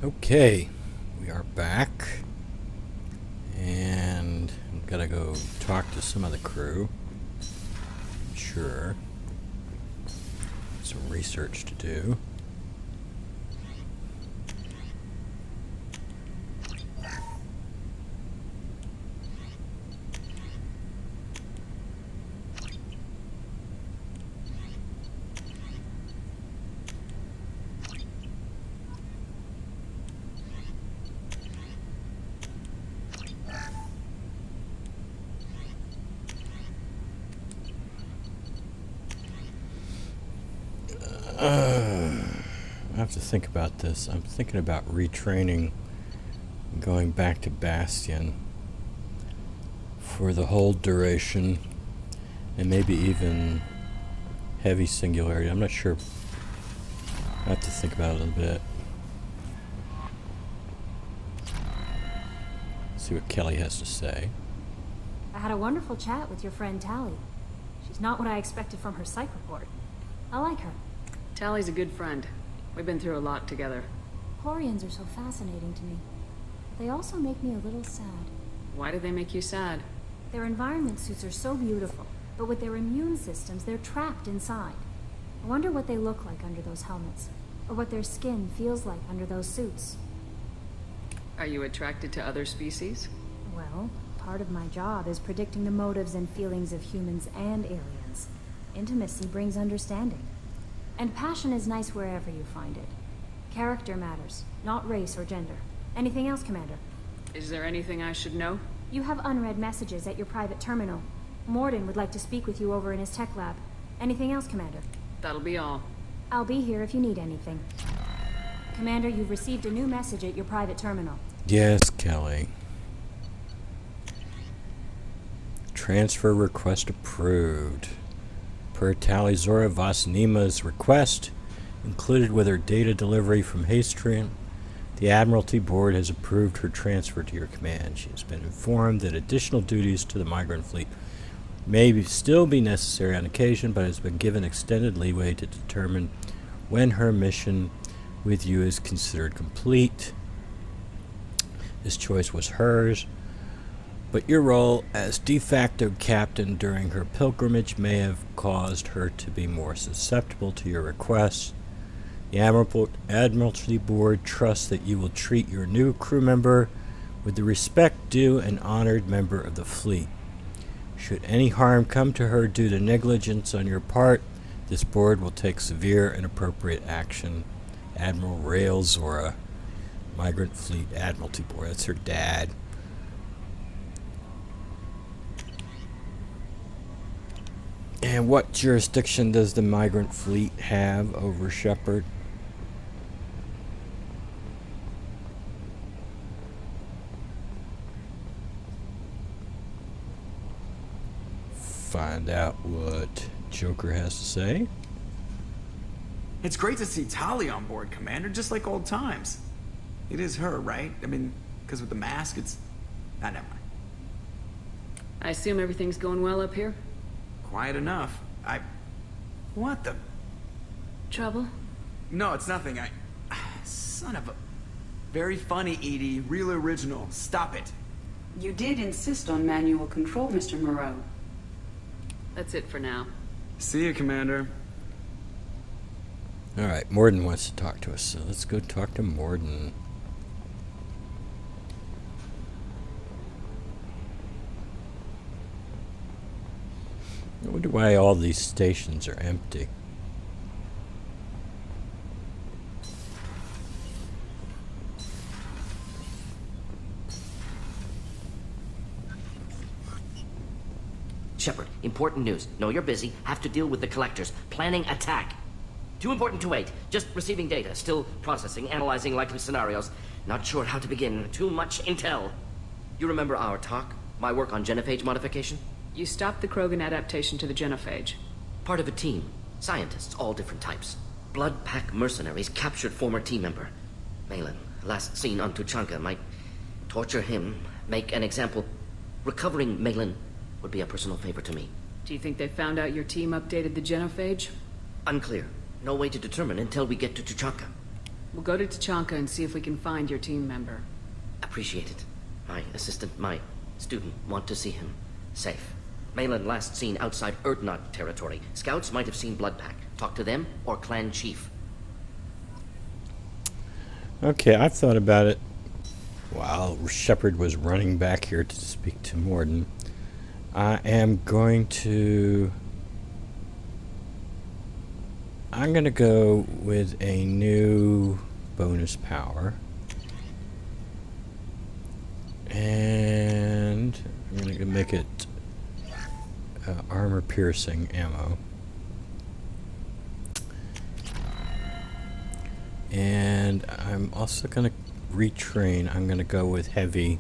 Okay, we are back, and I'm gonna go talk to some of the crew. Sure, some research to do. I have to think about this. I'm thinking about retraining, going back to Bastion for the whole duration, and maybe even heavy singularity. I'm not sure. I have to think about it a little bit. See what Kelly has to say. I had a wonderful chat with your friend Tally. She's not what I expected from her psych report. I like her. Tally's a good friend. We've been through a lot together. Quarians are so fascinating to me. They also make me a little sad. Why do they make you sad? Their environment suits are so beautiful, but with their immune systems, they're trapped inside. I wonder what they look like under those helmets, or what their skin feels like under those suits. Are you attracted to other species? Well, part of my job is predicting the motives and feelings of humans and aliens. Intimacy brings understanding. And passion is nice wherever you find it. Character matters, not race or gender. Anything else, Commander? Is there anything I should know? You have unread messages at your private terminal. Morden would like to speak with you over in his tech lab. Anything else, Commander? That'll be all. I'll be here if you need anything. Commander, you've received a new message at your private terminal. Yes, Kelly. Transfer request approved. Per Tally Zora Vasnima's request, included with her data delivery from Hastrian, the Admiralty Board has approved her transfer to your command. She has been informed that additional duties to the migrant fleet may still be necessary on occasion, but has been given extended leeway to determine when her mission with you is considered complete. This choice was hers, but your role as de facto captain during her pilgrimage may have caused her to be more susceptible to your requests. The Admiralty Board trusts that you will treat your new crew member with the respect due an honored member of the fleet. Should any harm come to her due to negligence on your part, this board will take severe and appropriate action. Admiral Rael Zora, Migrant Fleet Admiralty Board. That's her dad. And what jurisdiction does the migrant fleet have over Shepard? Find out what Joker has to say. It's great to see Tali on board, Commander, just like old times. It is her, right? I mean, because with the mask, it's... Ah, never mind. I assume everything's going well up here? Quiet enough. What the... Trouble? No, it's nothing. Son of a... Very funny, Edie. Real original. Stop it. You did insist on manual control, Mr. Moreau. That's it for now. See you, Commander. Alright, Morden wants to talk to us, so let's go talk to Morden. I wonder why all these stations are empty. Shepard, important news. Know you're busy. Have to deal with the collectors. Planning attack. Too important to wait. Just receiving data. Still processing, analyzing likely scenarios. Not sure how to begin. Too much intel. You remember our talk? My work on genophage modification? You stopped the Krogan adaptation to the genophage. Part of a team. Scientists, all different types. Blood pack mercenaries captured former team member. Malin, last seen on Tuchanka, might torture him, make an example. Recovering Malin would be a personal favor to me. Do you think they found out your team updated the genophage? Unclear. No way to determine until we get to Tuchanka. We'll go to Tachanka and see if we can find your team member. Appreciate it. My assistant, my student, want to see him safe. Malin last seen outside Erdnot territory. Scouts might have seen Bloodpack. Talk to them or clan chief. Okay, I've thought about it while Shepard was running back here to speak to Morden. I'm going to go with a new bonus power. And I'm going to make it armor piercing ammo. And I'm also going to retrain. I'm going to go with heavy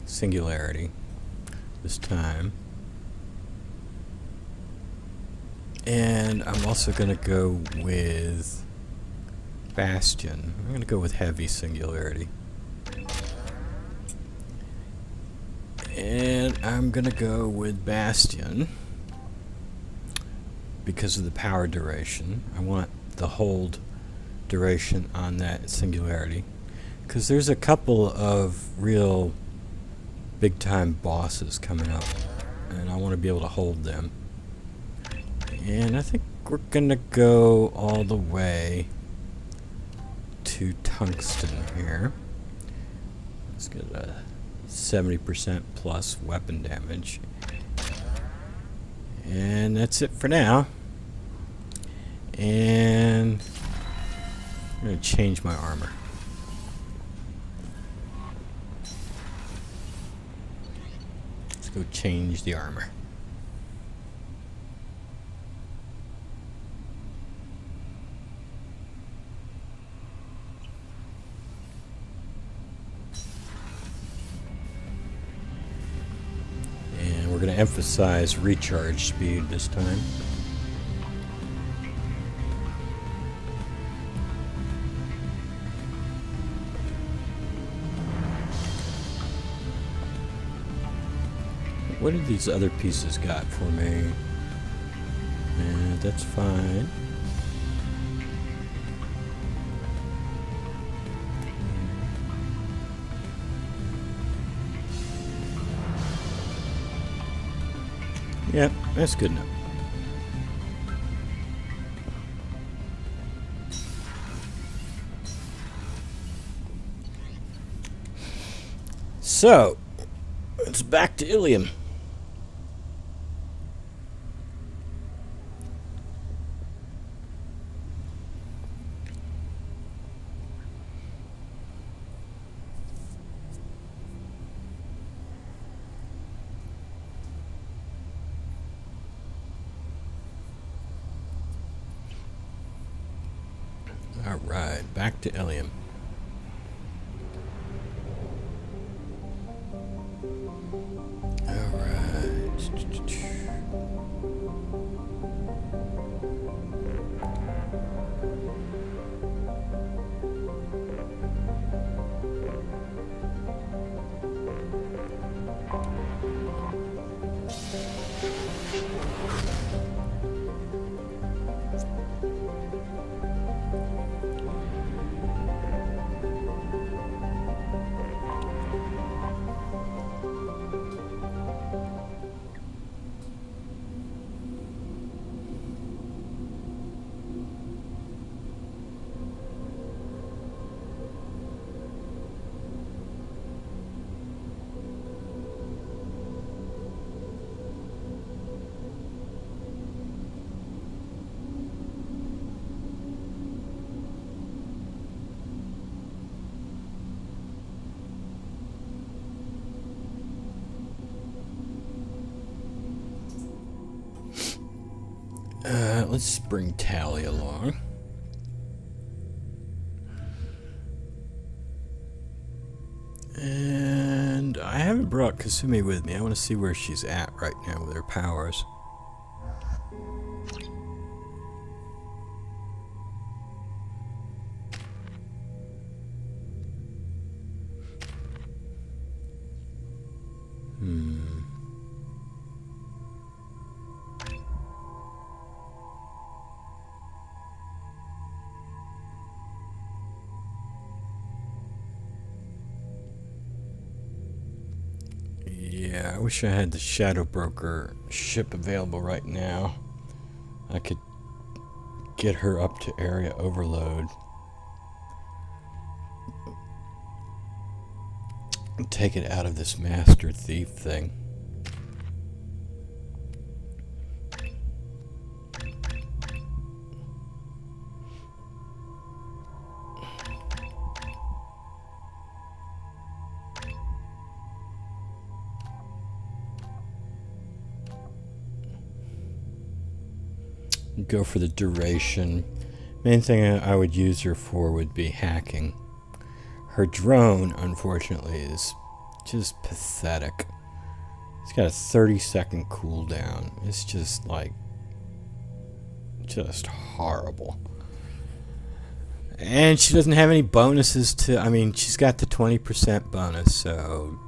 singularity this time. And I'm also going to go with Bastion. I'm going to go with heavy singularity. And I'm going to go with Bastion because of the power duration. I want the hold duration on that singularity. Because there's a couple of real big time bosses coming up. And I want to be able to hold them. And I think we're going to go all the way to tungsten here. Let's get a 70% plus weapon damage. And that's it for now. And I'm going to change my armor. Let's go change the armor. We're going to emphasize recharge speed this time. What have these other pieces got for me? And that's fine. Yep, that's good enough. So, it's back to Illium. Alright, back to Illium. Let's bring Tally along. And I haven't brought Kasumi with me. I want to see where she's at right now with her powers. wish I had the Shadow Broker ship available right now. I could get her up to area overload. And take it out of this Master Thief thing. Go for the duration. Main thing I would use her for would be hacking. Her drone, unfortunately, is just pathetic. It's got a 30-second cooldown. It's just like, just horrible. And she doesn't have any bonuses to, I mean, she's got the 20% bonus, so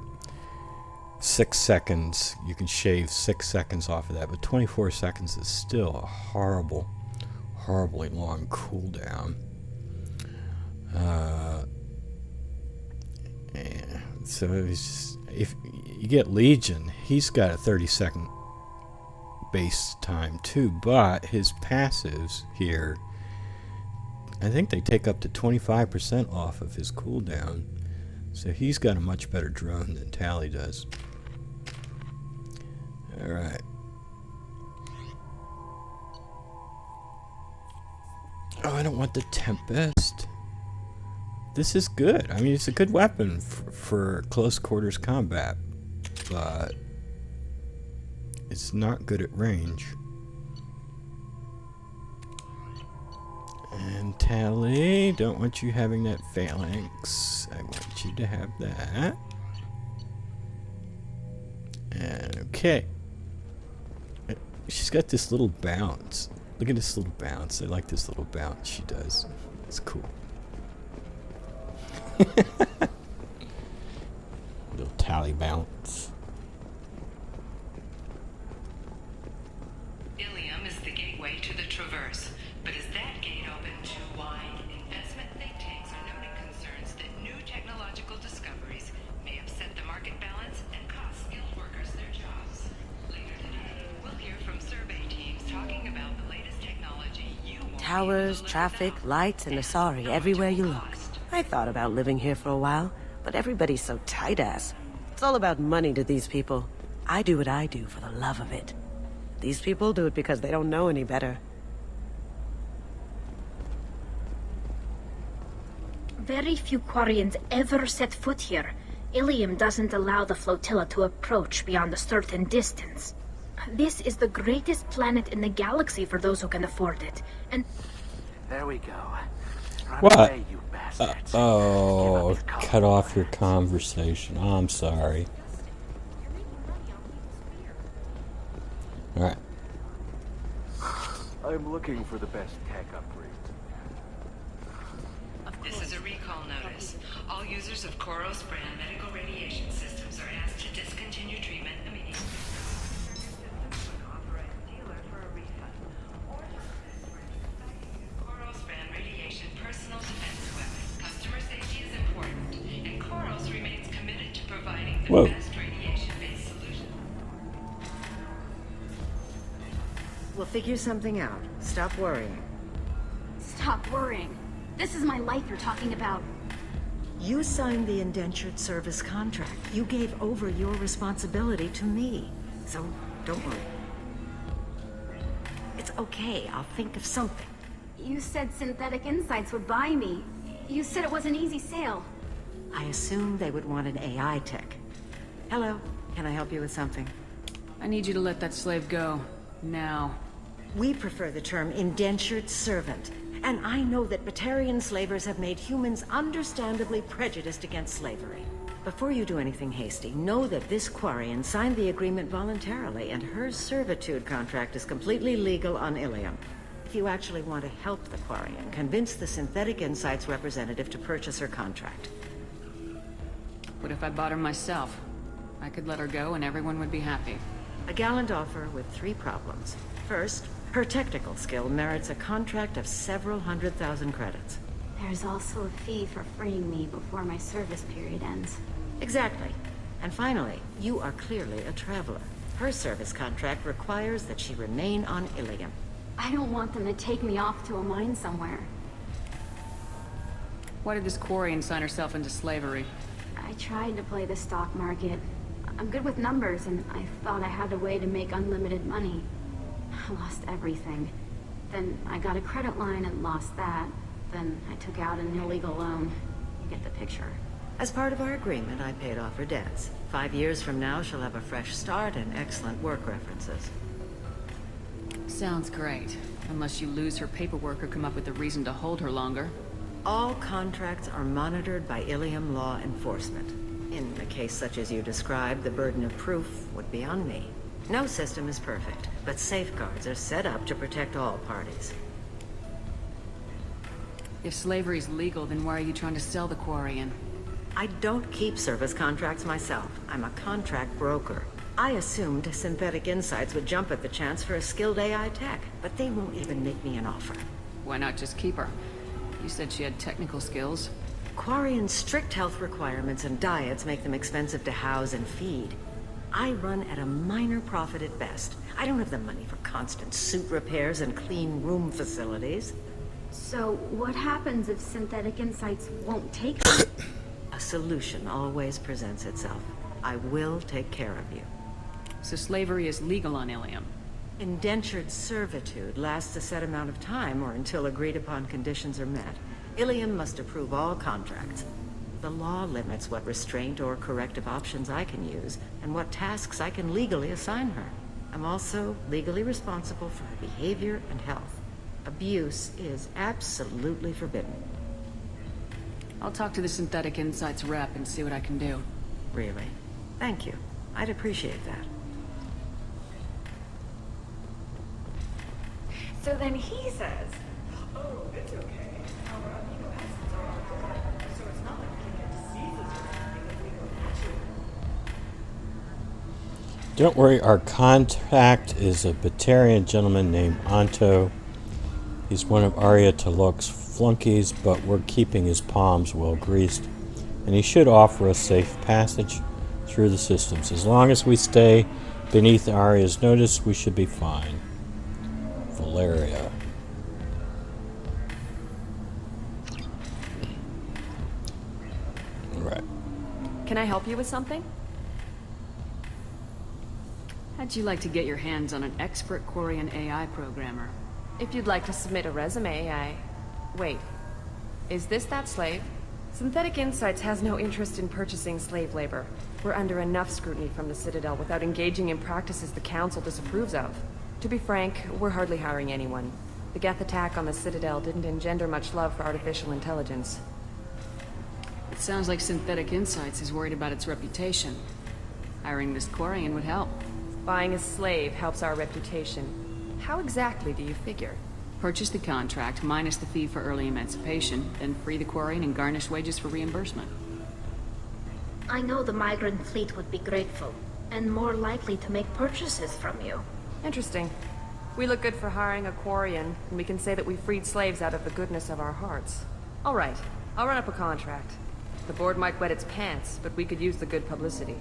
6 seconds, you can shave 6 seconds off of that, but 24 seconds is still a horribly long cooldown. So it's just, if you get Legion, he's got a 30-second base time too, but his passives here, I think they take up to 25% off of his cooldown. So he's got a much better drone than Tali does. Alright. Oh, I don't want the Tempest. This is good. I mean, it's a good weapon for close quarters combat, but it's not good at range. And Tali, don't want you having that phalanx. I want you to have that. And okay. She's got this little bounce. Look at this little bounce. I like this little bounce she does. It's cool. Little Tali bounce. Illium is the gateway to the Traverse, but is that gate open too wide? Investment think tanks are noting concerns that new technological discoveries may upset the market balance and cost skilled workers their jobs. Later today, we'll hear from survey teams talking about the latest technology you won't Towers, traffic, lights, and Asari everywhere you look. I thought about living here for a while, but everybody's so tight-ass. It's all about money to these people. I do what I do for the love of it. These people do it because they don't know any better. Very few Quarians ever set foot here. Illium doesn't allow the flotilla to approach beyond a certain distance. This is the greatest planet in the galaxy for those who can afford it, and... There we go. What? Oh, cut off your conversation. Oh, I'm sorry. Alright. I'm looking for the best tech upgrade. This is a recall notice. All users of Koros brand medical radiation systems are asked to discontinue treatment immediately. Koros brand radiation personal defense weapon. Customer safety is important, and Koros remains committed to providing the best radiation-based solution. We'll figure something out. Stop worrying. Stop worrying. This is my life you're talking about. You signed the indentured service contract. You gave over your responsibility to me. So, don't worry. It's okay. I'll think of something. You said Synthetic Insights would buy me. You said it was an easy sale. I assumed they would want an AI tech. Hello. Can I help you with something? I need you to let that slave go. Now. We prefer the term indentured servant. And I know that Batarian slavers have made humans understandably prejudiced against slavery. Before you do anything hasty, know that this Quarian signed the agreement voluntarily, and her servitude contract is completely legal on Illium. If you actually want to help the Quarian, convince the Synthetic Insights representative to purchase her contract. What if I bought her myself? I could let her go and everyone would be happy. A gallant offer with 3 problems. First, her technical skill merits a contract of several 100,000 credits. There's also a fee for freeing me before my service period ends. Exactly. And finally, you are clearly a traveler. Her service contract requires that she remain on Illium. I don't want them to take me off to a mine somewhere. Why did this Quarian sign herself into slavery? I tried to play the stock market. I'm good with numbers, and I thought I had a way to make unlimited money. I lost everything. Then I got a credit line and lost that. Then I took out an illegal loan. You get the picture. As part of our agreement, I paid off her debts. 5 years from now, she'll have a fresh start and excellent work references. Sounds great. Unless you lose her paperwork or come up with a reason to hold her longer. All contracts are monitored by Illium law enforcement. In a case such as you described, the burden of proof would be on me. No system is perfect, but safeguards are set up to protect all parties. If slavery's legal, then why are you trying to sell the Quarian? I don't keep service contracts myself. I'm a contract broker. I assumed Synthetic Insights would jump at the chance for a skilled AI tech, but they won't even make me an offer. Why not just keep her? You said she had technical skills. Quarian's strict health requirements and diets make them expensive to house and feed. I run at a minor profit at best. I don't have the money for constant suit repairs and clean room facilities. So, what happens if Synthetic Insights won't take me? A solution always presents itself. I will take care of you. So slavery is legal on Illium. Indentured servitude lasts a set amount of time or until agreed upon conditions are met. Illium must approve all contracts. The law limits what restraint or corrective options I can use and what tasks I can legally assign her. I'm also legally responsible for her behavior and health. Abuse is absolutely forbidden. I'll talk to the Synthetic Insights rep and see what I can do. Really? Thank you. I'd appreciate that. So then he says, oh, it's okay. Our amino acids are all good. So it's not like we can get diseases or anything if we go naturally. Don't worry, our contact is a Batarian gentleman named Anto. He's one of Arya Talok's flunkies, but we're keeping his palms well greased, and he should offer us safe passage through the systems. As long as we stay beneath Arya's notice, we should be fine. Valeria. Right. Can I help you with something? How'd you like to get your hands on an expert Quarian AI programmer? If you'd like to submit a resume, Wait. Is this that slave? Synthetic Insights has no interest in purchasing slave labor. We're under enough scrutiny from the Citadel without engaging in practices the Council disapproves of. To be frank, we're hardly hiring anyone. The Geth attack on the Citadel didn't engender much love for artificial intelligence. It sounds like Synthetic Insights is worried about its reputation. Hiring this Quarian would help. Buying a slave helps our reputation. How exactly do you figure? Purchase the contract, minus the fee for early emancipation, then free the Quarian and garnish wages for reimbursement. I know the migrant fleet would be grateful, and more likely to make purchases from you. Interesting. We look good for hiring a Quarian, and we can say that we freed slaves out of the goodness of our hearts. All right, I'll run up a contract. The board might wet its pants, but we could use the good publicity.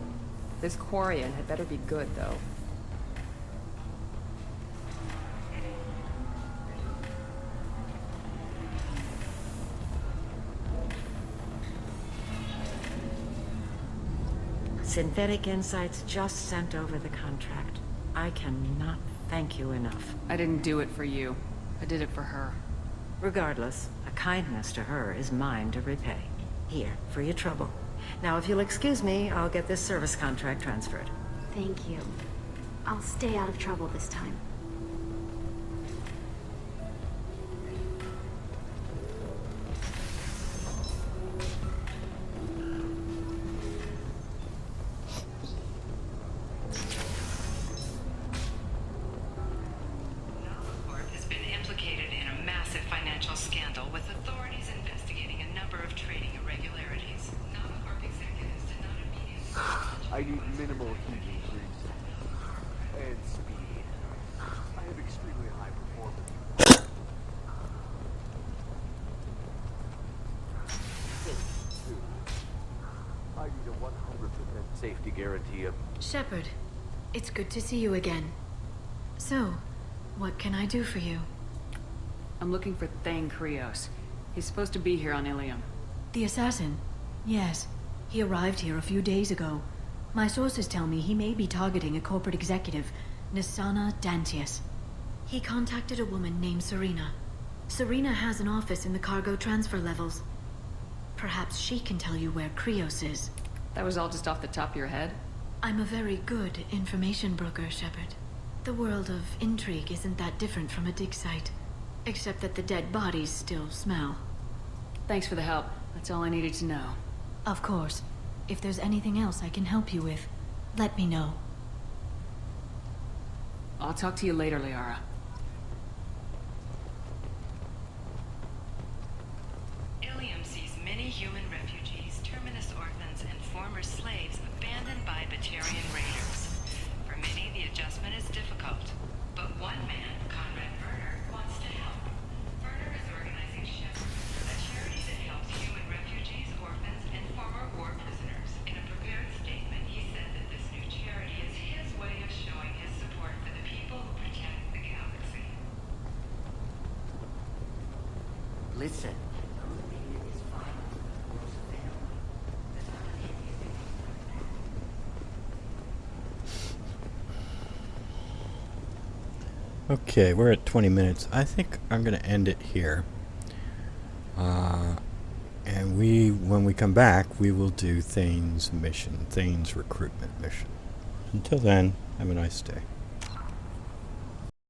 This Quarian had better be good, though. Synthetic Insights just sent over the contract. I cannot thank you enough. I didn't do it for you. I did it for her. Regardless, a kindness to her is mine to repay. Here, for your trouble. Now, if you'll excuse me, I'll get this service contract transferred. Thank you. I'll stay out of trouble this time. Has been implicated in a massive financial scandal with authorities investigating a number of trading irregularities. Non-corp executives did not immediately... I need minimal heat increase. And speed. I have extremely high performance. I need a 100% and safety guarantee of... Shepard, it's good to see you again. So, what can I do for you? I'm looking for Thane Krios. He's supposed to be here on Illium. The assassin? Yes. He arrived here a few days ago. My sources tell me he may be targeting a corporate executive, Nisana Dantius. He contacted a woman named Serena. Serena has an office in the cargo transfer levels. Perhaps she can tell you where Krios is. That was all just off the top of your head? I'm a very good information broker, Shepard. The world of intrigue isn't that different from a dig site. Except that the dead bodies still smell. Thanks for the help. That's all I needed to know. Of course. If there's anything else I can help you with, let me know. I'll talk to you later, Liara. Illium sees many human refugees, terminus orphans, and former slaves abandoned by Batarian raiders. For many, the adjustment is difficult. But one man, Conrad Werner, wants to help. Werner is organizing Shepard, a charity that helps human refugees, orphans, and former war prisoners. In a prepared statement, he said that this new charity is his way of showing his support for the people who protect the galaxy. Listen. Okay, we're at 20 minutes. I think I'm going to end it here. And when we come back, we will do Thane's mission, Thane's recruitment mission. Until then, have a nice day.